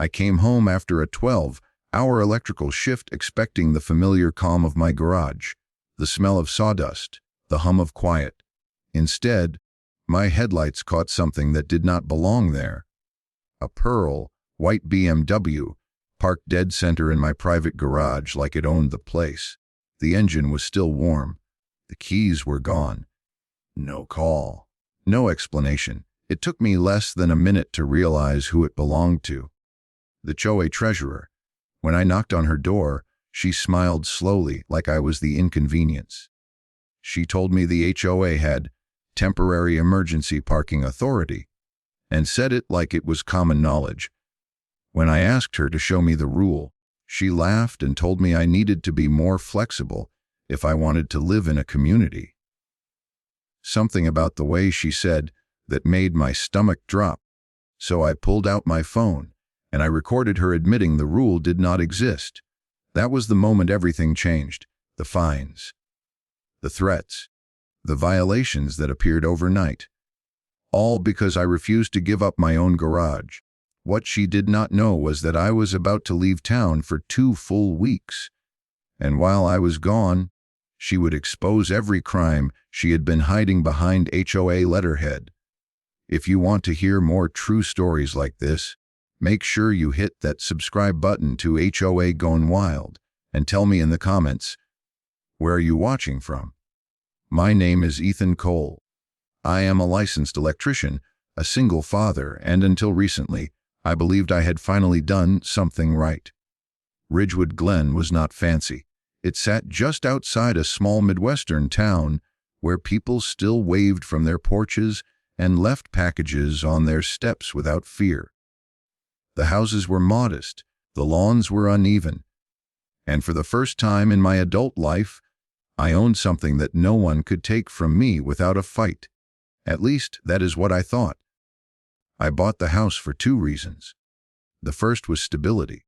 I came home after a 12-hour electrical shift expecting the familiar calm of my garage, the smell of sawdust, the hum of quiet. Instead, my headlights caught something that did not belong there. A pearl, white BMW, parked dead center in my private garage like it owned the place. The engine was still warm. The keys were gone. No call. No explanation. It took me less than a minute to realize who it belonged to. The HOA treasurer. When I knocked on her door, she smiled slowly like I was the inconvenience. She told me the HOA had temporary emergency parking authority and said it like it was common knowledge. When I asked her to show me the rule, she laughed and told me I needed to be more flexible if I wanted to live in a community. Something about the way she said that made my stomach drop. So I pulled out my phone and I recorded her admitting the rule did not exist. That was the moment everything changed. The fines, the threats, the violations that appeared overnight. All because I refused to give up my own garage. What she did not know was that I was about to leave town for 2 full weeks. And while I was gone, she would expose every crime she had been hiding behind HOA letterhead. If you want to hear more true stories like this, make sure you hit that subscribe button to HOA Gone Wild and tell me in the comments, where are you watching from? My name is Ethan Cole. I am a licensed electrician, a single father, and until recently, I believed I had finally done something right. Ridgewood Glen was not fancy. It sat just outside a small Midwestern town where people still waved from their porches and left packages on their steps without fear. The houses were modest, the lawns were uneven, and for the first time in my adult life, I owned something that no one could take from me without a fight. At least, that is what I thought. I bought the house for 2 reasons. The first was stability.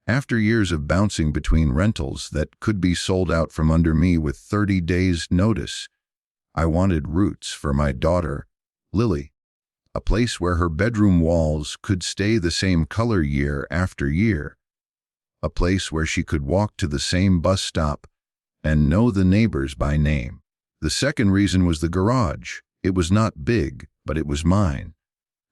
After years of bouncing between rentals that could be sold out from under me with 30 days' notice, I wanted roots for my daughter, Lily, a place where her bedroom walls could stay the same color year after year, a place where she could walk to the same bus stop and know the neighbors by name. The second reason was the garage. It was not big, but it was mine.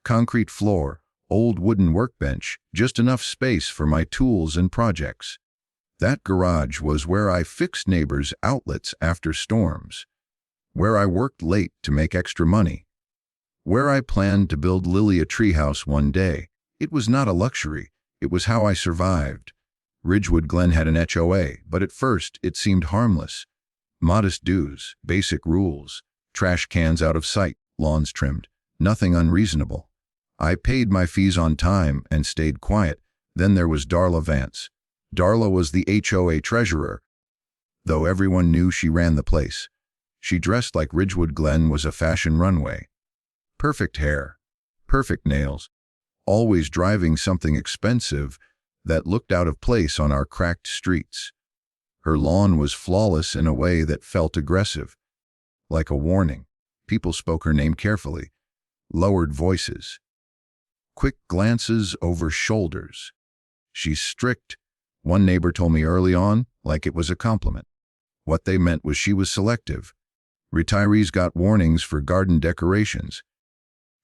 Concrete floor, old wooden workbench, just enough space for my tools and projects. That garage was where I fixed neighbors' outlets after storms, where I worked late to make extra money, where I planned to build Lily a treehouse one day. It was not a luxury, it was how I survived. Ridgewood Glen had an HOA, but at first it seemed harmless. Modest dues, basic rules, trash cans out of sight, lawns trimmed, nothing unreasonable. I paid my fees on time and stayed quiet. Then there was Darla Vance. Darla was the HOA treasurer, though everyone knew she ran the place. She dressed like Ridgewood Glen was a fashion runway. Perfect hair, perfect nails, always driving something expensive that looked out of place on our cracked streets. Her lawn was flawless in a way that felt aggressive, like a warning. People spoke her name carefully, lowered voices, quick glances over shoulders. She's strict, one neighbor told me early on, like it was a compliment. What they meant was she was selective. Retirees got warnings for garden decorations.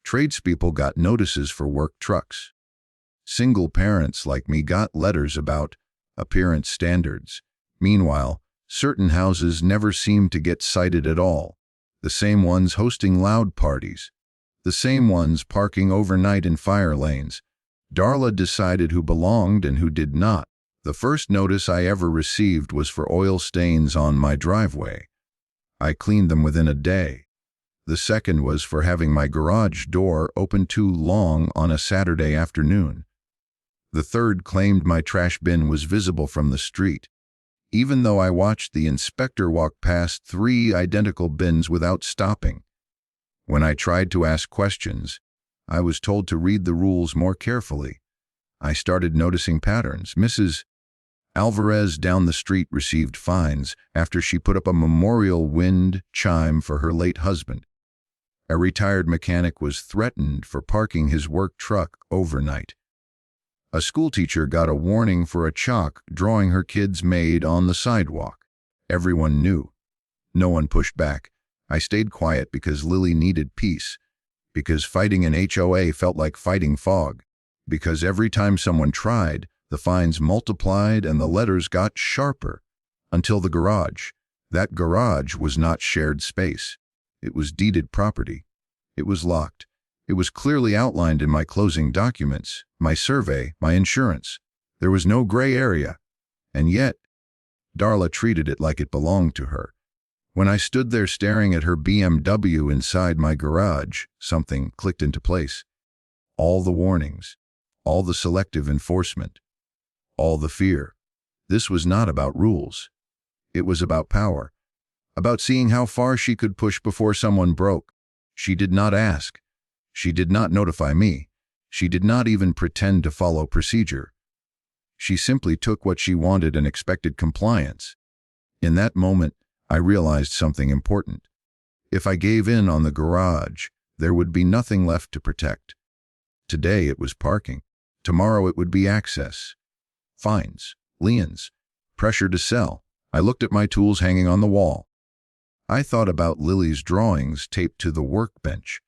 Tradespeople got notices for work trucks. Single parents like me got letters about appearance standards. Meanwhile, certain houses never seemed to get cited at all. The same ones hosting loud parties. The same ones parking overnight in fire lanes. Darla decided who belonged and who did not. The first notice I ever received was for oil stains on my driveway. I cleaned them within a day. The second was for having my garage door open too long on a Saturday afternoon. The third claimed my trash bin was visible from the street, even though I watched the inspector walk past 3 identical bins without stopping. When I tried to ask questions, I was told to read the rules more carefully. I started noticing patterns. Mrs. Alvarez down the street received fines after she put up a memorial wind chime for her late husband. A retired mechanic was threatened for parking his work truck overnight. A schoolteacher got a warning for a chalk drawing her kid's maid on the sidewalk. Everyone knew. No one pushed back. I stayed quiet because Lily needed peace, because fighting an HOA felt like fighting fog, because every time someone tried, the fines multiplied and the letters got sharper. Until the garage. That garage was not shared space. It was deeded property. It was locked. It was clearly outlined in my closing documents, my survey, my insurance. There was no gray area. And yet, Darla treated it like it belonged to her. When I stood there staring at her BMW inside my garage, something clicked into place. All the warnings, all the selective enforcement, all the fear. This was not about rules. It was about power, about seeing how far she could push before someone broke. She did not ask. She did not notify me. She did not even pretend to follow procedure. She simply took what she wanted and expected compliance. In that moment, I realized something important. If I gave in on the garage, there would be nothing left to protect. Today it was parking. Tomorrow it would be access. Fines, liens, pressure to sell. I looked at my tools hanging on the wall. I thought about Lily's drawings taped to the workbench.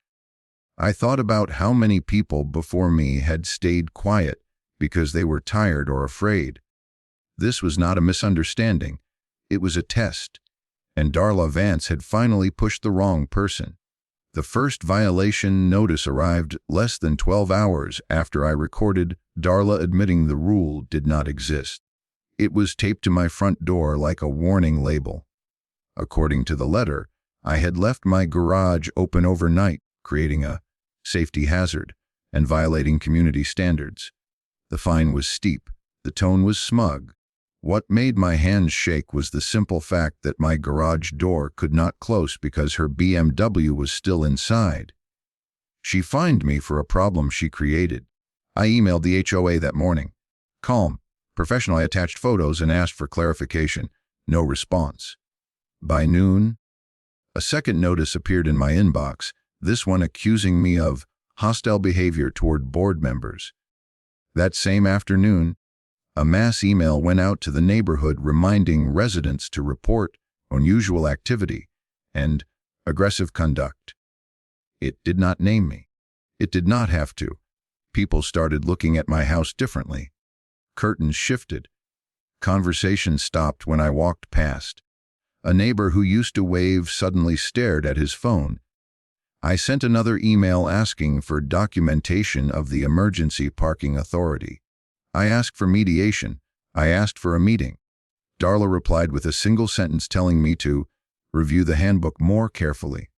I thought about how many people before me had stayed quiet because they were tired or afraid. This was not a misunderstanding. It was a test. And Darla Vance had finally pushed the wrong person. The first violation notice arrived less than 12 hours after I recorded Darla admitting the rule did not exist. It was taped to my front door like a warning label. According to the letter, I had left my garage open overnight, creating a safety hazard and violating community standards. The fine was steep. The tone was smug. What made my hands shake was the simple fact that my garage door could not close because her BMW was still inside. She fined me for a problem she created. I emailed the HOA that morning. Calm, professional. I attached photos and asked for clarification. No response. By noon, a second notice appeared in my inbox, this one accusing me of hostile behavior toward board members. That same afternoon, a mass email went out to the neighborhood reminding residents to report unusual activity and aggressive conduct. It did not name me. It did not have to. People started looking at my house differently. Curtains shifted. Conversation stopped when I walked past. A neighbor who used to wave suddenly stared at his phone. I sent another email asking for documentation of the emergency parking authority. I asked for mediation. I asked for a meeting. Darla replied with a single sentence telling me to review the handbook more carefully.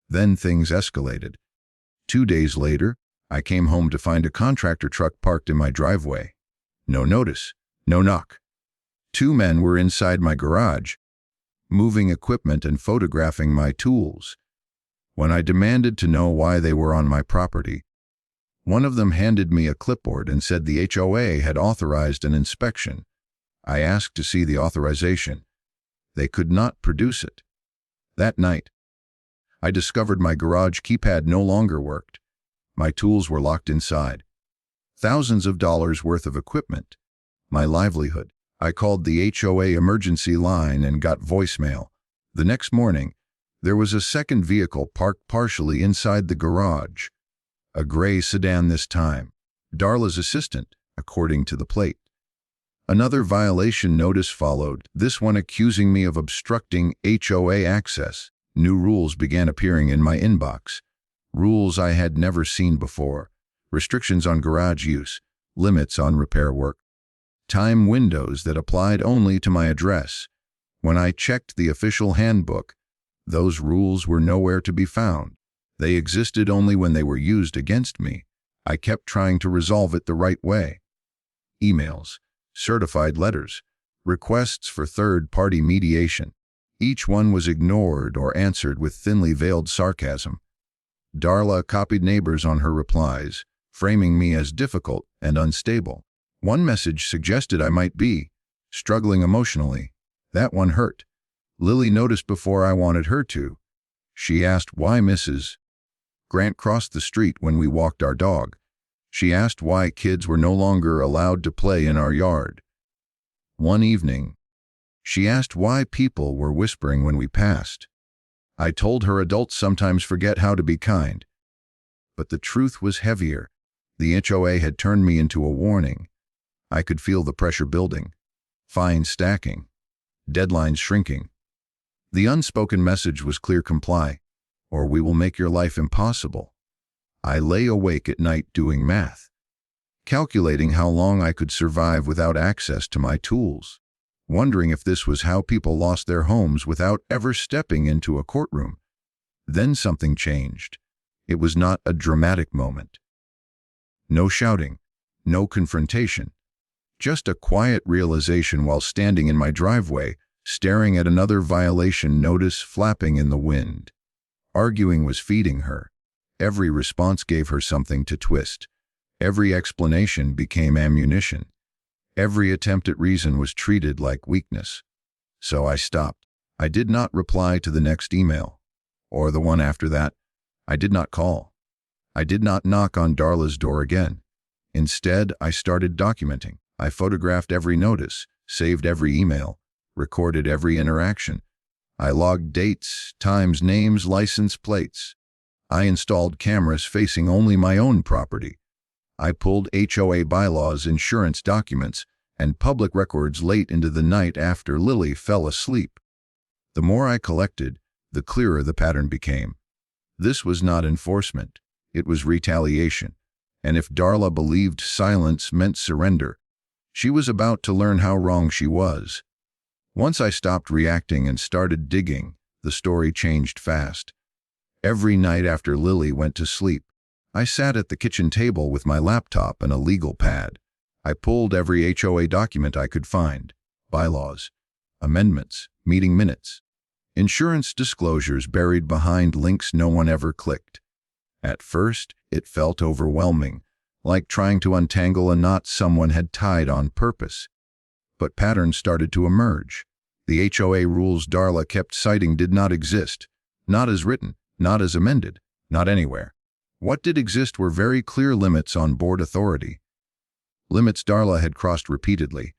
Then things escalated. 2 days later, I came home to find a contractor truck parked in my driveway. No notice, no knock. 2 men were inside my garage, moving equipment and photographing my tools. When I demanded to know why they were on my property, one of them handed me a clipboard and said the HOA had authorized an inspection. I asked to see the authorization. They could not produce it. That night, I discovered my garage keypad no longer worked. My tools were locked inside. Thousands of dollars worth of equipment. My livelihood. I called the HOA emergency line and got voicemail. The next morning, there was a second vehicle parked partially inside the garage. A gray sedan this time. Darla's assistant, according to the plate. Another violation notice followed, this one accusing me of obstructing HOA access. New rules began appearing in my inbox. Rules I had never seen before. Restrictions on garage use, limits on repair work, time windows that applied only to my address. When I checked the official handbook, those rules were nowhere to be found. They existed only when they were used against me. I kept trying to resolve it the right way. Emails, certified letters, requests for third-party mediation. Each one was ignored or answered with thinly veiled sarcasm. Darla copied neighbors on her replies, framing me as difficult and unstable. One message suggested I might be struggling emotionally. That one hurt. Lily noticed before I wanted her to. She asked why Mrs. Grant crossed the street when we walked our dog. She asked why kids were no longer allowed to play in our yard. One evening, she asked why people were whispering when we passed. I told her adults sometimes forget how to be kind. But the truth was heavier. The HOA had turned me into a warning. I could feel the pressure building, fines stacking, deadlines shrinking. The unspoken message was clear: comply, or we will make your life impossible. I lay awake at night doing math, calculating how long I could survive without access to my tools, wondering if this was how people lost their homes without ever stepping into a courtroom. Then something changed. It was not a dramatic moment. No shouting, no confrontation, just a quiet realization while standing in my driveway, staring at another violation notice flapping in the wind. Arguing was feeding her. Every response gave her something to twist. Every explanation became ammunition. Every attempt at reason was treated like weakness. So I stopped. I did not reply to the next email, or the one after that. I did not call. I did not knock on Darla's door again. Instead, I started documenting. I photographed every notice, saved every email, recorded every interaction. I logged dates, times, names, license plates. I installed cameras facing only my own property. I pulled HOA bylaws, insurance documents, and public records late into the night after Lily fell asleep. The more I collected, the clearer the pattern became. This was not enforcement. It was retaliation. And if Darla believed silence meant surrender, she was about to learn how wrong she was. Once I stopped reacting and started digging, the story changed fast. Every night after Lily went to sleep, I sat at the kitchen table with my laptop and a legal pad. I pulled every HOA document I could find: bylaws, amendments, meeting minutes, insurance disclosures buried behind links no one ever clicked. At first, it felt overwhelming, like trying to untangle a knot someone had tied on purpose. But patterns started to emerge. The HOA rules Darla kept citing did not exist, not as written, not as amended, not anywhere. What did exist were very clear limits on board authority. Limits Darla had crossed repeatedly.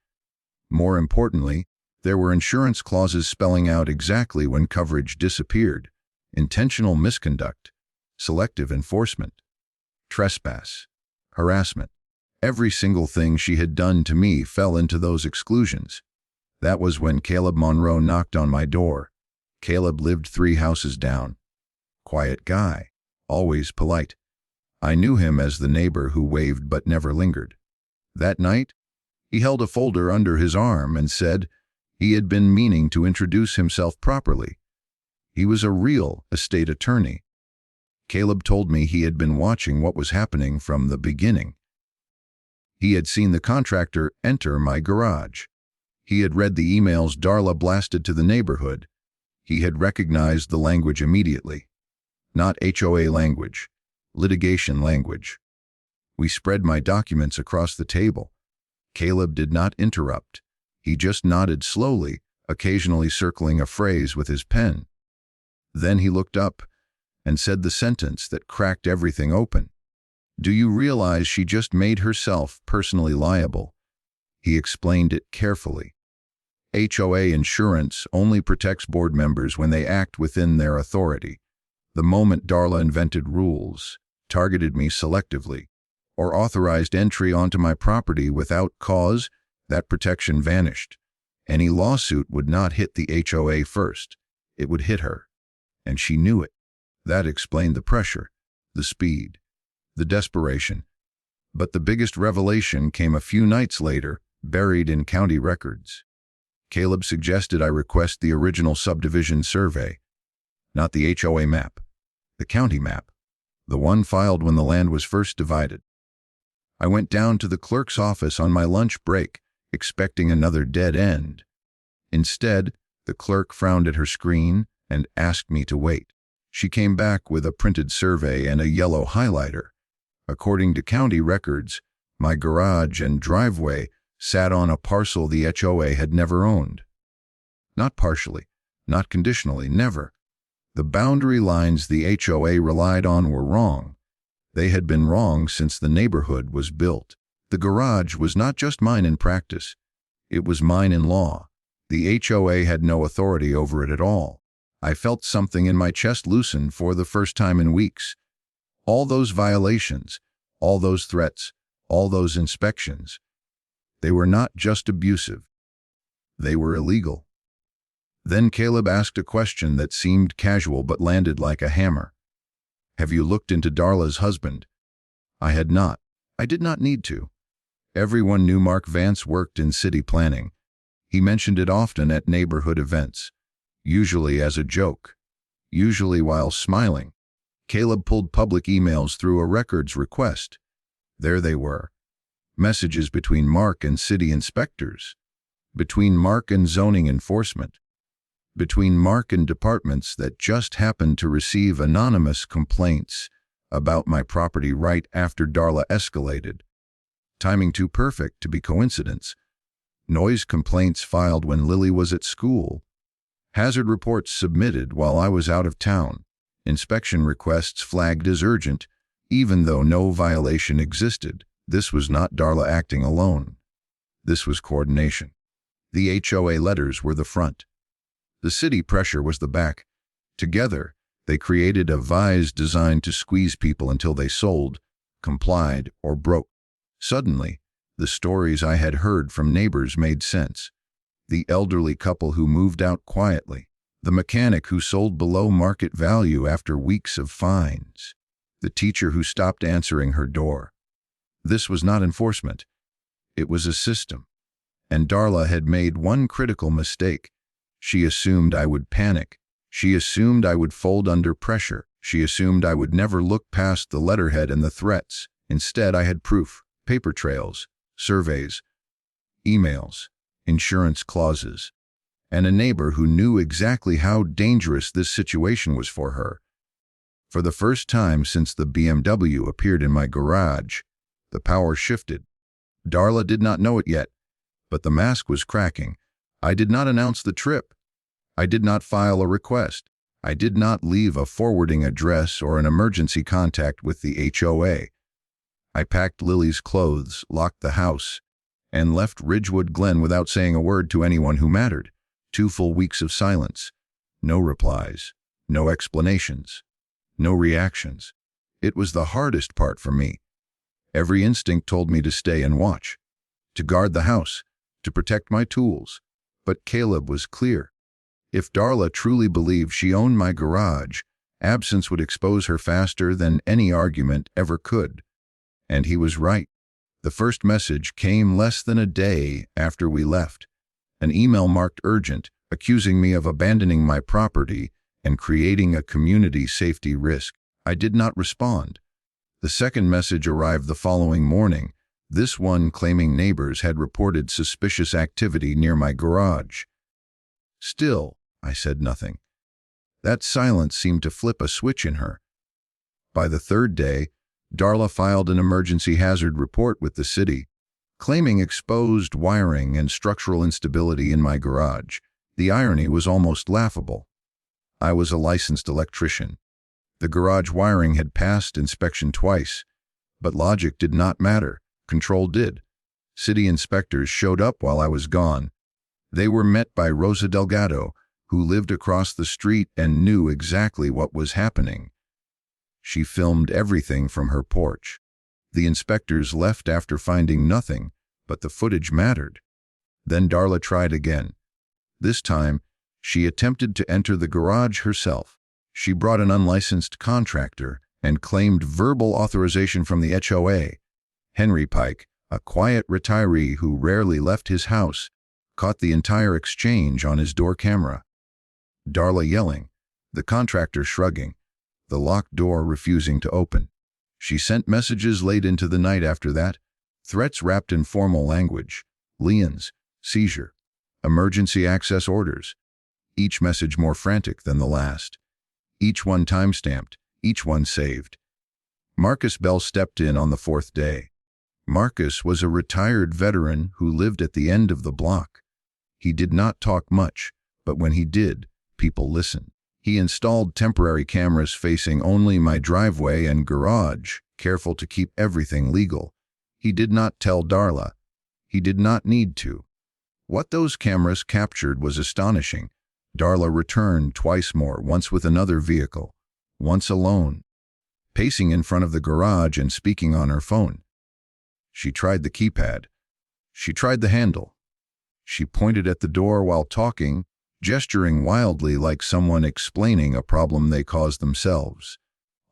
More importantly, there were insurance clauses spelling out exactly when coverage disappeared: intentional misconduct, selective enforcement, trespass, harassment. Every single thing she had done to me fell into those exclusions. That was when Caleb Monroe knocked on my door. Caleb lived 3 houses down. Quiet guy, always polite. I knew him as the neighbor who waved but never lingered. That night, he held a folder under his arm and said he had been meaning to introduce himself properly. He was a real estate attorney. Caleb told me he had been watching what was happening from the beginning. He had seen the contractor enter my garage. He had read the emails Darla blasted to the neighborhood. He had recognized the language immediately. Not HOA language, litigation language. We spread my documents across the table. Caleb did not interrupt. He just nodded slowly, occasionally circling a phrase with his pen. Then he looked up and said the sentence that cracked everything open. "Do you realize she just made herself personally liable?" He explained it carefully. HOA insurance only protects board members when they act within their authority. The moment Darla invented rules, targeted me selectively, or authorized entry onto my property without cause, that protection vanished. Any lawsuit would not hit the HOA first. It would hit her. And she knew it. That explained the pressure, the speed, the desperation. But the biggest revelation came a few nights later, buried in county records. Caleb suggested I request the original subdivision survey, not the HOA map, the county map, the one filed when the land was first divided. I went down to the clerk's office on my lunch break, expecting another dead end. Instead, the clerk frowned at her screen and asked me to wait. She came back with a printed survey and a yellow highlighter. According to county records, my garage and driveway sat on a parcel the HOA had never owned. Not partially, not conditionally, never. The boundary lines the HOA relied on were wrong. They had been wrong since the neighborhood was built. The garage was not just mine in practice, it was mine in law. The HOA had no authority over it at all. I felt something in my chest loosen for the first time in weeks. All those violations, all those threats, all those inspections, they were not just abusive. They were illegal. Then Caleb asked a question that seemed casual but landed like a hammer. "Have you looked into Darla's husband?" I had not. I did not need to. Everyone knew Mark Vance worked in city planning. He mentioned it often at neighborhood events, usually as a joke, usually while smiling. Caleb pulled public emails through a records request. There they were. Messages between Mark and city inspectors, between Mark and zoning enforcement, between Mark and departments that just happened to receive anonymous complaints about my property right after Darla escalated. Timing too perfect to be coincidence. Noise complaints filed when Lily was at school. Hazard reports submitted while I was out of town. Inspection requests flagged as urgent, even though no violation existed. This was not Darla acting alone. This was coordination. The HOA letters were the front. The city pressure was the back. Together, they created a vise designed to squeeze people until they sold, complied, or broke. Suddenly, the stories I had heard from neighbors made sense. The elderly couple who moved out quietly, the mechanic who sold below market value after weeks of fines, the teacher who stopped answering her door. This was not enforcement. It was a system. And Darla had made one critical mistake. She assumed I would panic. She assumed I would fold under pressure. She assumed I would never look past the letterhead and the threats. Instead, I had proof, paper trails, surveys, emails, insurance clauses, and a neighbor who knew exactly how dangerous this situation was for her. For the first time since the BMW appeared in my garage, the power shifted. Darla did not know it yet, but the mask was cracking. I did not announce the trip. I did not file a request. I did not leave a forwarding address or an emergency contact with the HOA. I packed Lily's clothes, locked the house, and left Ridgewood Glen without saying a word to anyone who mattered. 2 full weeks of silence. No replies, no explanations, no reactions. It was the hardest part for me. Every instinct told me to stay and watch, to guard the house, to protect my tools. But Caleb was clear. If Darla truly believed she owned my garage, absence would expose her faster than any argument ever could. And he was right. The first message came less than a day after we left. An email marked urgent, accusing me of abandoning my property and creating a community safety risk. I did not respond. The second message arrived the following morning, this one claiming neighbors had reported suspicious activity near my garage. Still, I said nothing. That silence seemed to flip a switch in her. By the third day, Darla filed an emergency hazard report with the city, claiming exposed wiring and structural instability in my garage. The irony was almost laughable. I was a licensed electrician. The garage wiring had passed inspection twice, but logic did not matter. Control did. City inspectors showed up while I was gone. They were met by Rosa Delgado, who lived across the street and knew exactly what was happening. She filmed everything from her porch. The inspectors left after finding nothing, but the footage mattered. Then Darla tried again. This time, she attempted to enter the garage herself. She brought an unlicensed contractor and claimed verbal authorization from the HOA. Henry Pike, a quiet retiree who rarely left his house, caught the entire exchange on his door camera. Darla yelling, the contractor shrugging, the locked door refusing to open. She sent messages late into the night after that, threats wrapped in formal language, liens, seizure, emergency access orders. Each message more frantic than the last. Each one time-stamped, each one saved. Marcus Bell stepped in on the 4th day. Marcus was a retired veteran who lived at the end of the block. He did not talk much, but when he did, people listened. He installed temporary cameras facing only my driveway and garage, careful to keep everything legal. He did not tell Darla. He did not need to. What those cameras captured was astonishing. Darla returned twice more, once with another vehicle, once alone, pacing in front of the garage and speaking on her phone. She tried the keypad. She tried the handle. She pointed at the door while talking, gesturing wildly like someone explaining a problem they caused themselves.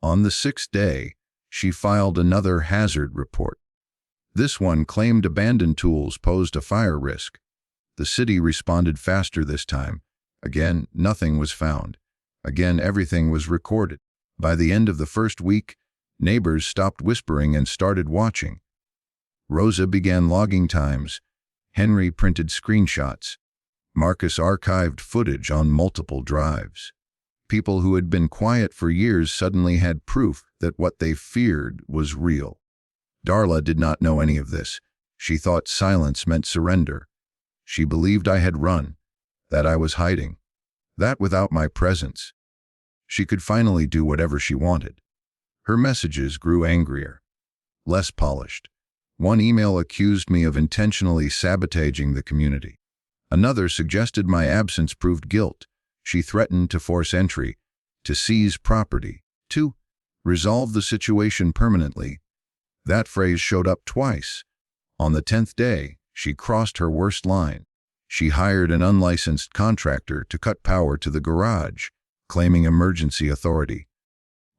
On the 6th day, she filed another hazard report. This one claimed abandoned tools posed a fire risk. The city responded faster this time. Again, nothing was found. Again, everything was recorded. By the end of the first week, neighbors stopped whispering and started watching. Rosa began logging times. Henry printed screenshots. Marcus archived footage on multiple drives. People who had been quiet for years suddenly had proof that what they feared was real. Darla did not know any of this. She thought silence meant surrender. She believed I had run, that I was hiding, that without my presence, she could finally do whatever she wanted. Her messages grew angrier, less polished. One email accused me of intentionally sabotaging the community. Another suggested my absence proved guilt. She threatened to force entry, to seize property, to resolve the situation permanently. That phrase showed up twice. On the 10th day, she crossed her worst line. She hired an unlicensed contractor to cut power to the garage, claiming emergency authority.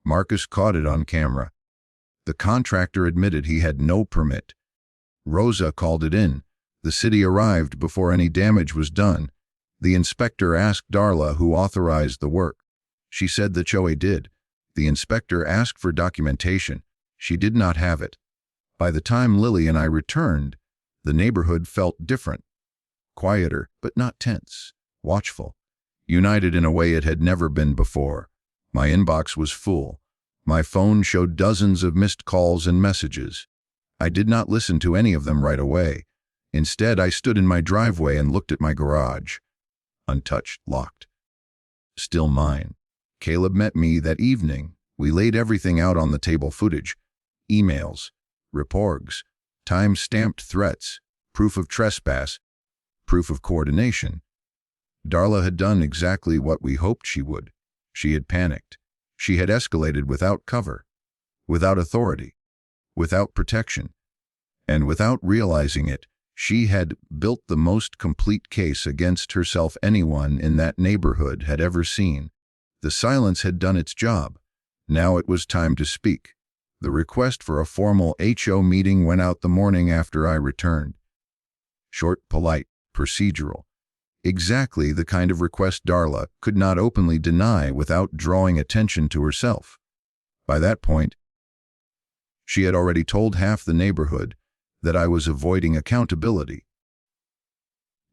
Marcus caught it on camera. The contractor admitted he had no permit. Rosa called it in. The city arrived before any damage was done. The inspector asked Darla who authorized the work. She said the HOA did. The inspector asked for documentation. She did not have it. By the time Lily and I returned, the neighborhood felt different. Quieter, but not tense. Watchful. United in a way it had never been before. My inbox was full. My phone showed dozens of missed calls and messages. I did not listen to any of them right away. Instead, I stood in my driveway and looked at my garage. Untouched, locked. Still mine. Caleb met me that evening. We laid everything out on the table: footage, emails, reports, time-stamped threats, proof of trespass, proof of coordination. Darla had done exactly what we hoped she would. She had panicked. She had escalated without cover, without authority, without protection. And without realizing it, she had built the most complete case against herself anyone in that neighborhood had ever seen. The silence had done its job. Now it was time to speak. The request for a formal HO meeting went out the morning after I returned. Short, polite, procedural. Exactly the kind of request Darla could not openly deny without drawing attention to herself. By that point, she had already told half the neighborhood that I was avoiding accountability.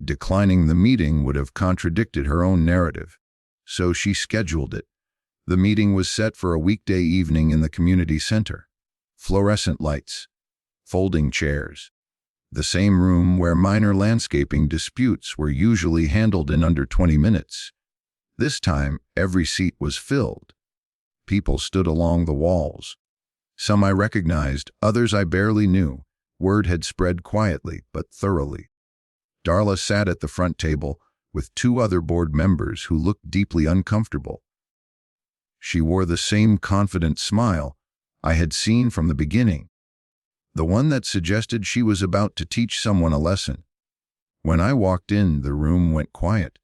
Declining the meeting would have contradicted her own narrative, so she scheduled it. The meeting was set for a weekday evening in the community center. Fluorescent lights, folding chairs. The same room where minor landscaping disputes were usually handled in under 20 minutes. This time, every seat was filled. People stood along the walls. Some I recognized, others I barely knew. Word had spread quietly but thoroughly. Darla sat at the front table with 2 other board members who looked deeply uncomfortable. She wore the same confident smile I had seen from the beginning, the one that suggested she was about to teach someone a lesson. When I walked in, the room went quiet.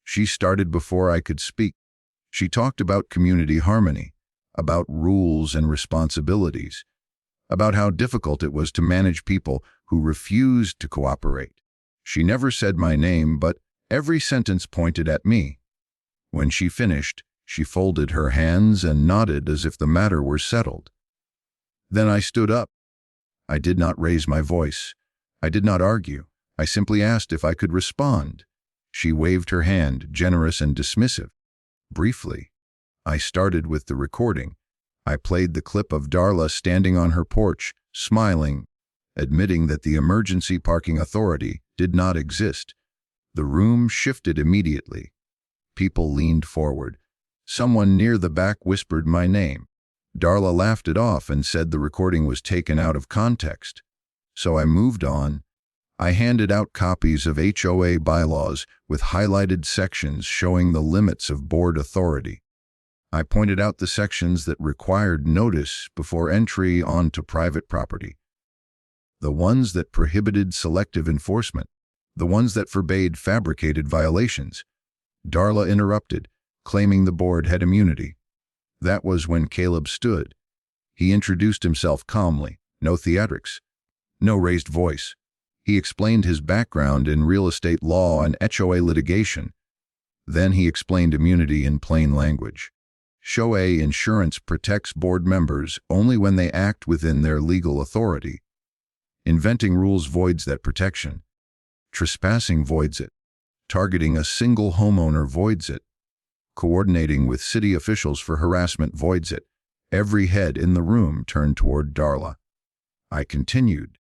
She started before I could speak. She talked about community harmony, about rules and responsibilities, about how difficult it was to manage people who refused to cooperate. She never said my name, but every sentence pointed at me. When she finished, she folded her hands and nodded as if the matter were settled. Then I stood up. I did not raise my voice. I did not argue. I simply asked if I could respond. She waved her hand, generous and dismissive. Briefly, I started with the recording. I played the clip of Darla standing on her porch, smiling, admitting that the emergency parking authority did not exist. The room shifted immediately. People leaned forward. Someone near the back whispered my name. Darla laughed it off and said the recording was taken out of context. So I moved on. I handed out copies of HOA bylaws with highlighted sections showing the limits of board authority. I pointed out the sections that required notice before entry onto private property, the ones that prohibited selective enforcement, the ones that forbade fabricated violations. Darla interrupted, claiming the board had immunity. That was when Caleb stood. He introduced himself calmly, no theatrics, no raised voice. He explained his background in real estate law and HOA litigation. Then he explained immunity in plain language. HOA insurance protects board members only when they act within their legal authority. Inventing rules voids that protection. Trespassing voids it. Targeting a single homeowner voids it. Coordinating with city officials for harassment voids it. Every head in the room turned toward Darla. I continued.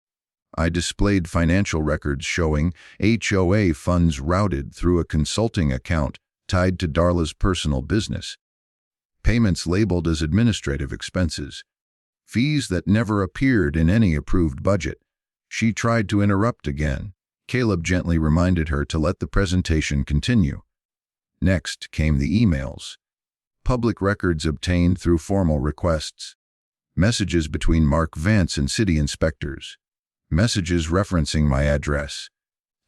I displayed financial records showing HOA funds routed through a consulting account tied to Darla's personal business. Payments labeled as administrative expenses. Fees that never appeared in any approved budget. She tried to interrupt again. Caleb gently reminded her to let the presentation continue. Next came the emails. Public records obtained through formal requests. Messages between Mark Vance and city inspectors. Messages referencing my address.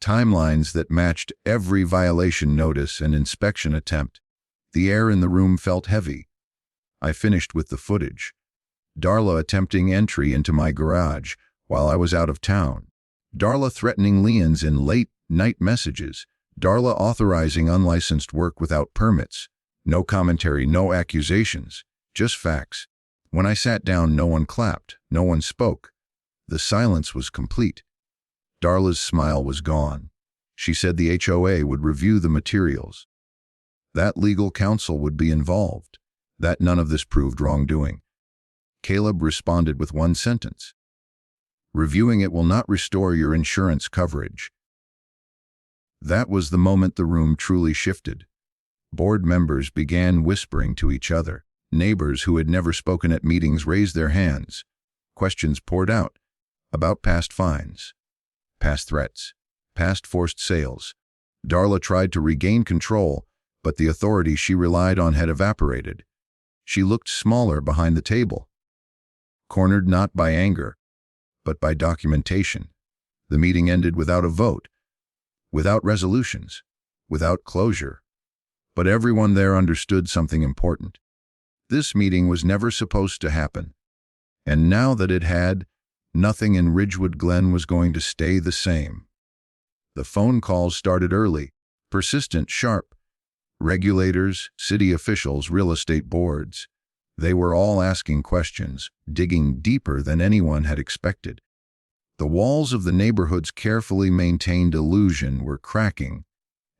Timelines that matched every violation notice and inspection attempt. The air in the room felt heavy. I finished with the footage. Darla attempting entry into my garage while I was out of town. Darla threatening liens in late-night messages. Darla authorizing unlicensed work without permits. No commentary, no accusations, just facts. When I sat down, no one clapped, no one spoke. The silence was complete. Darla's smile was gone. She said the HOA would review the materials. That legal counsel would be involved. That none of this proved wrongdoing. Caleb responded with one sentence. Reviewing it will not restore your insurance coverage. That was the moment the room truly shifted. Board members began whispering to each other. Neighbors who had never spoken at meetings raised their hands. Questions poured out about past fines, past threats, past forced sales. Darla tried to regain control, but the authority she relied on had evaporated. She looked smaller behind the table, cornered not by anger, but by documentation. The meeting ended without a vote, without resolutions, without closure. But everyone there understood something important. This meeting was never supposed to happen. And now that it had, nothing in Ridgewood Glen was going to stay the same. The phone calls started early, persistent, sharp. Regulators, city officials, real estate boards. They were all asking questions, digging deeper than anyone had expected. The walls of the neighborhood's carefully maintained illusion were cracking,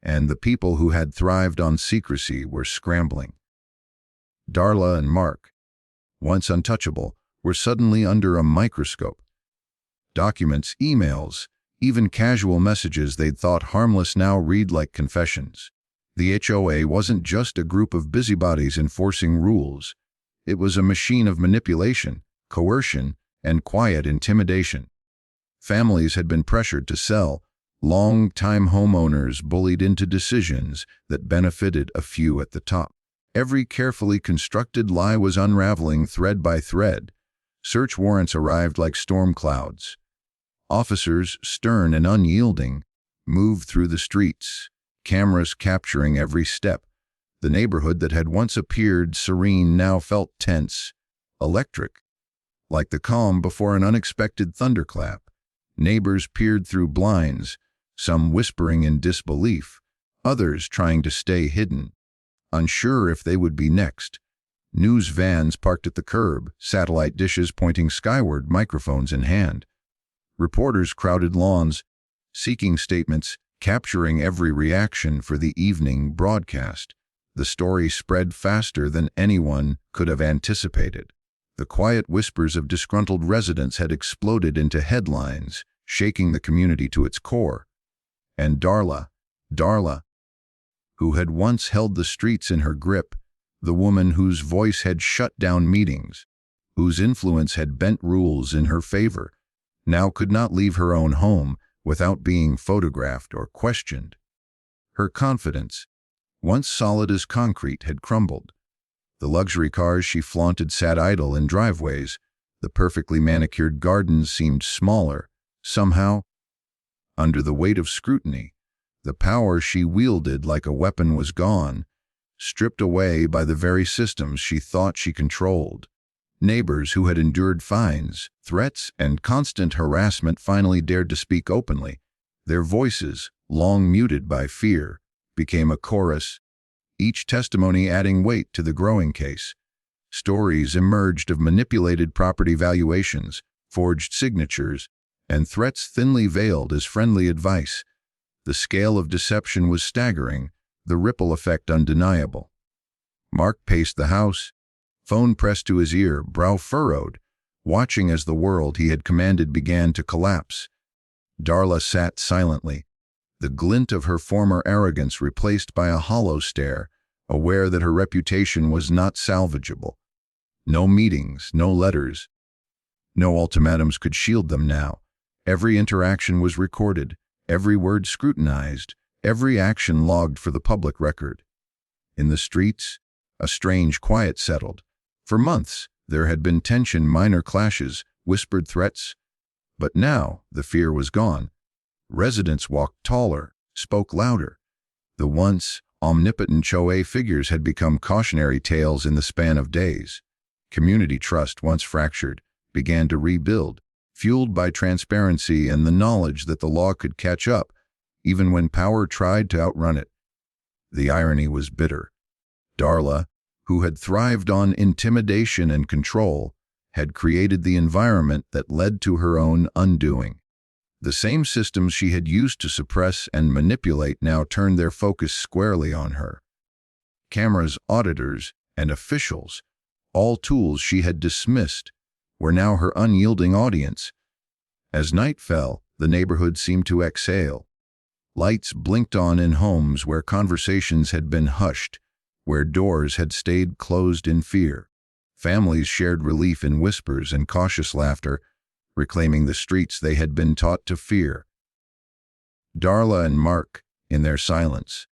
and the people who had thrived on secrecy were scrambling. Darla and Mark, once untouchable, were suddenly under a microscope. Documents, emails, even casual messages they'd thought harmless now read like confessions. The HOA wasn't just a group of busybodies enforcing rules. It was a machine of manipulation, coercion, and quiet intimidation. Families had been pressured to sell, long-time homeowners bullied into decisions that benefited a few at the top. Every carefully constructed lie was unraveling thread by thread. Search warrants arrived like storm clouds. Officers, stern and unyielding, moved through the streets, cameras capturing every step. The neighborhood that had once appeared serene now felt tense, electric, like the calm before an unexpected thunderclap. Neighbors peered through blinds, some whispering in disbelief, others trying to stay hidden, unsure if they would be next. News vans parked at the curb, satellite dishes pointing skyward, microphones in hand. Reporters crowded lawns, seeking statements, capturing every reaction for the evening broadcast. The story spread faster than anyone could have anticipated. The quiet whispers of disgruntled residents had exploded into headlines, shaking the community to its core. And Darla, who had once held the streets in her grip, the woman whose voice had shut down meetings, whose influence had bent rules in her favor, now could not leave her own home without being photographed or questioned. Her confidence, once solid as concrete, had crumbled. The luxury cars she flaunted sat idle in driveways. The perfectly manicured gardens seemed smaller, somehow. Under the weight of scrutiny, the power she wielded like a weapon was gone, stripped away by the very systems she thought she controlled. Neighbors who had endured fines, threats, and constant harassment finally dared to speak openly. Their voices, long muted by fear, became a chorus, each testimony adding weight to the growing case. Stories emerged of manipulated property valuations, forged signatures, and threats thinly veiled as friendly advice. The scale of deception was staggering, the ripple effect undeniable. Mark paced the house, phone pressed to his ear, brow furrowed, watching as the world he had commanded began to collapse. Darla sat silently, the glint of her former arrogance replaced by a hollow stare, aware that her reputation was not salvageable. No meetings, no letters, no ultimatums could shield them now. Every interaction was recorded, every word scrutinized, every action logged for the public record. In the streets, a strange quiet settled. For months, there had been tension, minor clashes, whispered threats. But now, the fear was gone. Residents walked taller, spoke louder. The once omnipotent HOA figures had become cautionary tales in the span of days. Community trust, once fractured, began to rebuild, fueled by transparency and the knowledge that the law could catch up, even when power tried to outrun it. The irony was bitter. Darla, who had thrived on intimidation and control, had created the environment that led to her own undoing. The same systems she had used to suppress and manipulate now turned their focus squarely on her. Cameras, auditors, and officials, all tools she had dismissed, were now her unyielding audience. As night fell, the neighborhood seemed to exhale. Lights blinked on in homes where conversations had been hushed, where doors had stayed closed in fear. Families shared relief in whispers and cautious laughter, reclaiming the streets they had been taught to fear. Darla and Mark, in their silence,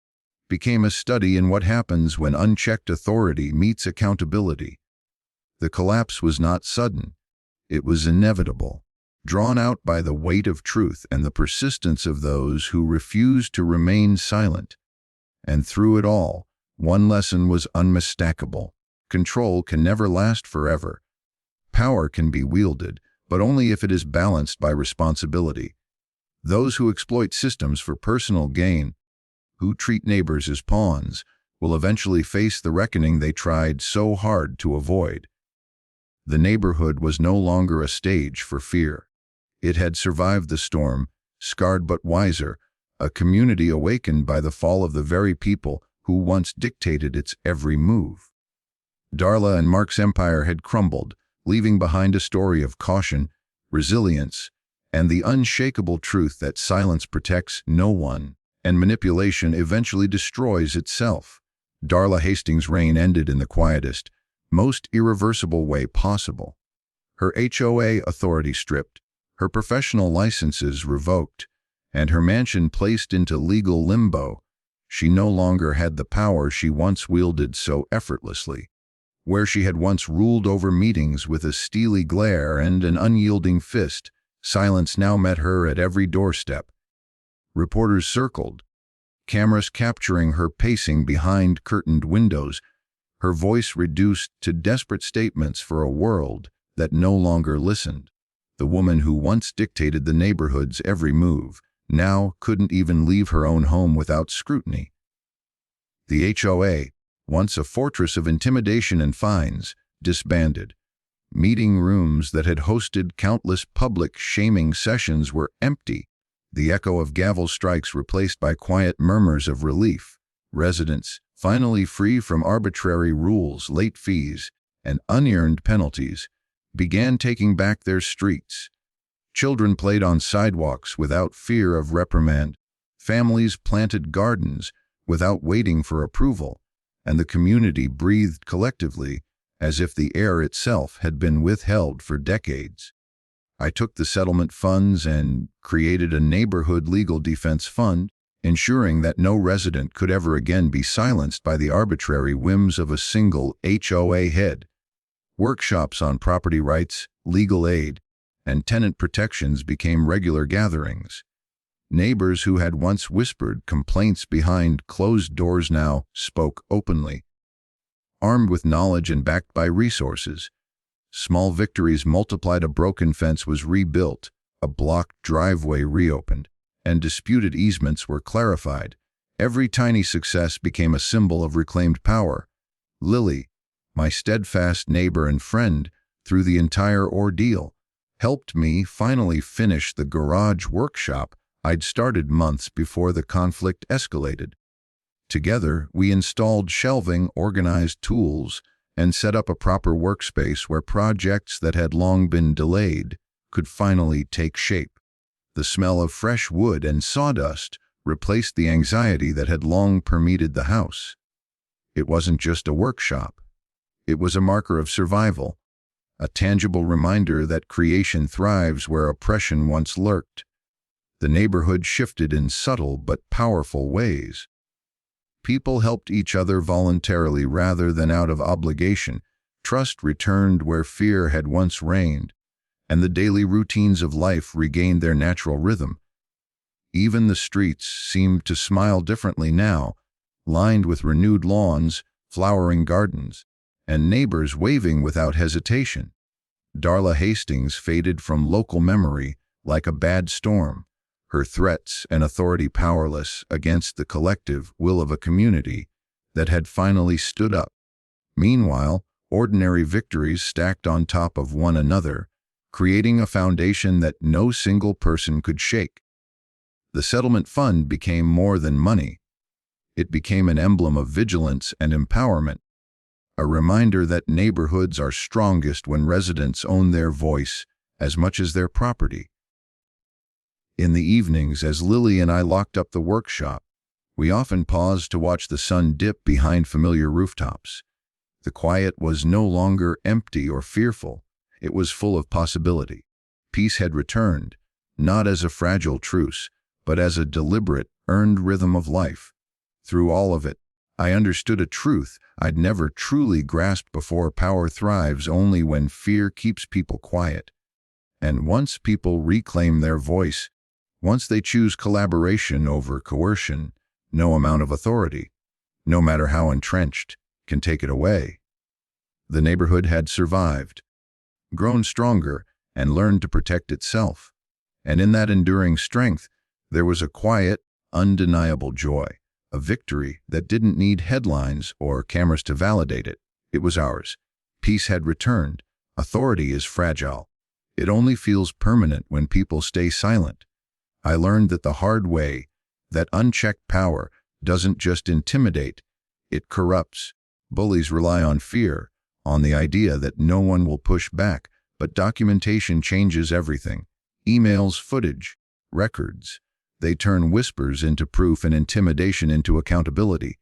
became a study in what happens when unchecked authority meets accountability. The collapse was not sudden. It was inevitable, drawn out by the weight of truth and the persistence of those who refused to remain silent. And through it all, one lesson was unmistakable. Control can never last forever. Power can be wielded, but only if it is balanced by responsibility. Those who exploit systems for personal gain, who treat neighbors as pawns, will eventually face the reckoning they tried so hard to avoid. The neighborhood was no longer a stage for fear. It had survived the storm, scarred but wiser, a community awakened by the fall of the very people who once dictated its every move. Darla and Mark's empire had crumbled, leaving behind a story of caution, resilience, and the unshakable truth that silence protects no one, and manipulation eventually destroys itself. Darla Hastings' reign ended in the quietest, most irreversible way possible. Her HOA authority stripped, her professional licenses revoked, and her mansion placed into legal limbo. She no longer had the power she once wielded so effortlessly. Where she had once ruled over meetings with a steely glare and an unyielding fist, silence now met her at every doorstep. Reporters circled, cameras capturing her pacing behind curtained windows, her voice reduced to desperate statements for a world that no longer listened. The woman who once dictated the neighborhood's every move now couldn't even leave her own home without scrutiny. The HOA, once a fortress of intimidation and fines, disbanded. Meeting rooms that had hosted countless public shaming sessions were empty, the echo of gavel strikes replaced by quiet murmurs of relief. Residents, finally free from arbitrary rules, late fees, and unearned penalties, began taking back their streets. Children played on sidewalks without fear of reprimand. Families planted gardens without waiting for approval, and the community breathed collectively as if the air itself had been withheld for decades. I took the settlement funds and created a neighborhood legal defense fund, ensuring that no resident could ever again be silenced by the arbitrary whims of a single HOA head. Workshops on property rights, legal aid, and tenant protections became regular gatherings. Neighbors who had once whispered complaints behind closed doors now spoke openly. Armed with knowledge and backed by resources, small victories multiplied. A broken fence was rebuilt, a blocked driveway reopened, and disputed easements were clarified. Every tiny success became a symbol of reclaimed power. Lily, my steadfast neighbor and friend through the entire ordeal, helped me finally finish the garage workshop I'd started months before the conflict escalated. Together, we installed shelving, organized tools, and set up a proper workspace where projects that had long been delayed could finally take shape. The smell of fresh wood and sawdust replaced the anxiety that had long permeated the house. It wasn't just a workshop. It was a marker of survival, a tangible reminder that creation thrives where oppression once lurked. The neighborhood shifted in subtle but powerful ways. People helped each other voluntarily rather than out of obligation. Trust returned where fear had once reigned, and the daily routines of life regained their natural rhythm. Even the streets seemed to smile differently now, lined with renewed lawns, flowering gardens, and neighbors waving without hesitation. Darla Hastings faded from local memory like a bad storm, her threats and authority powerless against the collective will of a community that had finally stood up. Meanwhile, ordinary victories stacked on top of one another, creating a foundation that no single person could shake. The settlement fund became more than money. It became an emblem of vigilance and empowerment, a reminder that neighborhoods are strongest when residents own their voice as much as their property. In the evenings, as Lily and I locked up the workshop, we often paused to watch the sun dip behind familiar rooftops. The quiet was no longer empty or fearful. It was full of possibility. Peace had returned, not as a fragile truce, but as a deliberate, earned rhythm of life. Through all of it, I understood a truth I'd never truly grasped before. Power thrives only when fear keeps people quiet. And once people reclaim their voice, once they choose collaboration over coercion, no amount of authority, no matter how entrenched, can take it away. The neighborhood had survived, grown stronger, and learned to protect itself. And in that enduring strength, there was a quiet, undeniable joy, a victory that didn't need headlines or cameras to validate it. It was ours. Peace had returned. Authority is fragile. It only feels permanent when people stay silent. I learned that the hard way, that unchecked power doesn't just intimidate, it corrupts. Bullies rely on fear, on the idea that no one will push back, but documentation changes everything. Emails, footage, records. They turn whispers into proof and intimidation into accountability.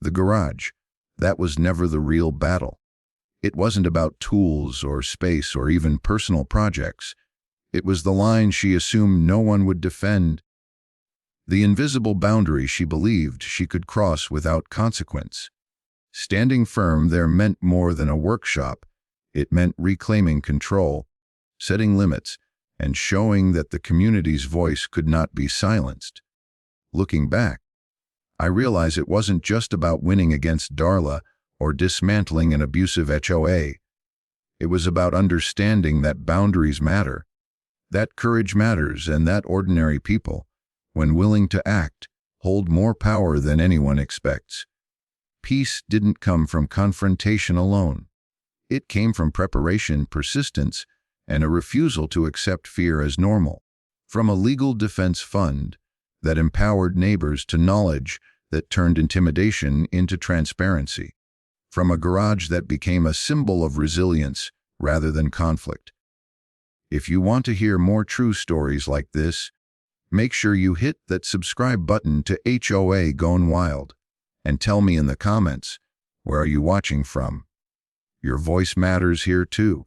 The garage, that was never the real battle. It wasn't about tools or space or even personal projects. It was the line she assumed no one would defend, the invisible boundary she believed she could cross without consequence. Standing firm there meant more than a workshop. It meant reclaiming control, setting limits, and showing that the community's voice could not be silenced. Looking back, I realize it wasn't just about winning against Darla or dismantling an abusive HOA. It was about understanding that boundaries matter, that courage matters, and that ordinary people, when willing to act, hold more power than anyone expects. Peace didn't come from confrontation alone. It came from preparation, persistence, and a refusal to accept fear as normal. From a legal defense fund that empowered neighbors to knowledge that turned intimidation into transparency. From a garage that became a symbol of resilience rather than conflict. If you want to hear more true stories like this, make sure you hit that subscribe button to HOA Gone Wild, and tell me in the comments, where are you watching from? Your voice matters here too.